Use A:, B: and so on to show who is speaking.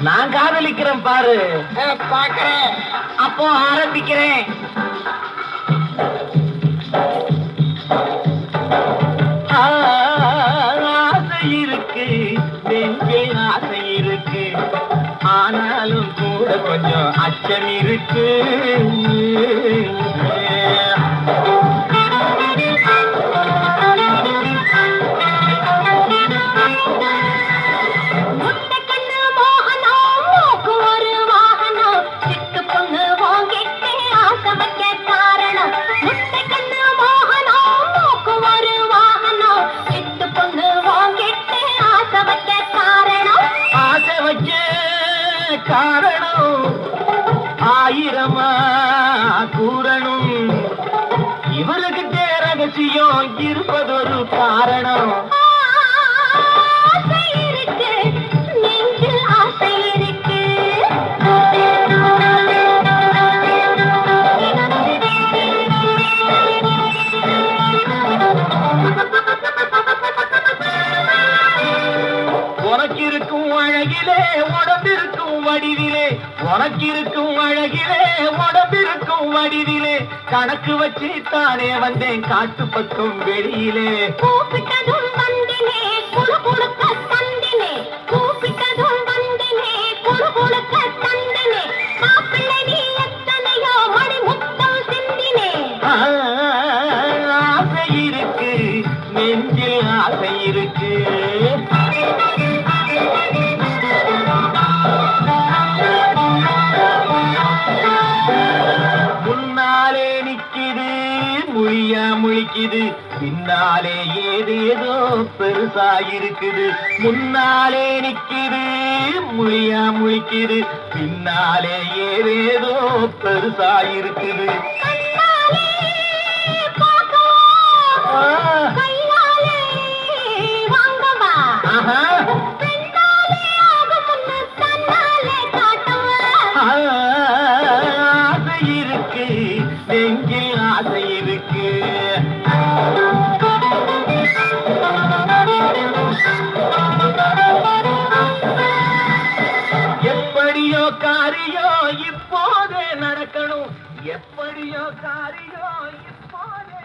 A: நான் காதலிக்கிறேன் பாரு.
B: பாக்குறேன்.
A: அப்போ ஆரம்பிக்கிறேன். ஆசை இருக்கு, நெஞ்சில் ஆசை இருக்கு, ஆனாலும் கூட கொஞ்சம் அச்சம் இருக்கு. காரணம் ஆயிரமா கூறணும், இவருக்கிட்ட ரகசியம் இருப்பதொரு காரணம். உனக்கிருக்கும் அழகிலே உடம்பிருக்கும் வடிவிலே, உனக்கிருக்கும் அழகிலே உடம்பிருக்கும் வடிவிலே, கணக்கு வச்சு தானே வந்தேன் காட்டு பக்கம் வெளியிலே.
C: கூப்பிட்டதும் வந்தினே குழு குழுக்க தந்தினே, கூப்பிட்டதும் வந்தினே குழு குழுக்க தந்தினே, மாப்பிள்ளை நீ எத்தனையோ மணி முத்தம் சிந்தினே.
A: ஆசை இருக்கு, நெஞ்சில் ஆசை இருக்கு. முன்னாலே நிக்கிது முழியா முழிக்குது, பின்னாலே ஏதேதோ பெருசாயிருக்குது. முன்னாலே நிக்கிது முழியா முழிக்குது, பின்னாலே ஏதேதோ பெருசாயிருக்குது. ஆசை இருக்கு, நெஞ்சில் ஆசை இருக்கு. எப்படியோ காரியோ இப்போதே நடக்கணும், எப்படியோ காரியோ இப்போதே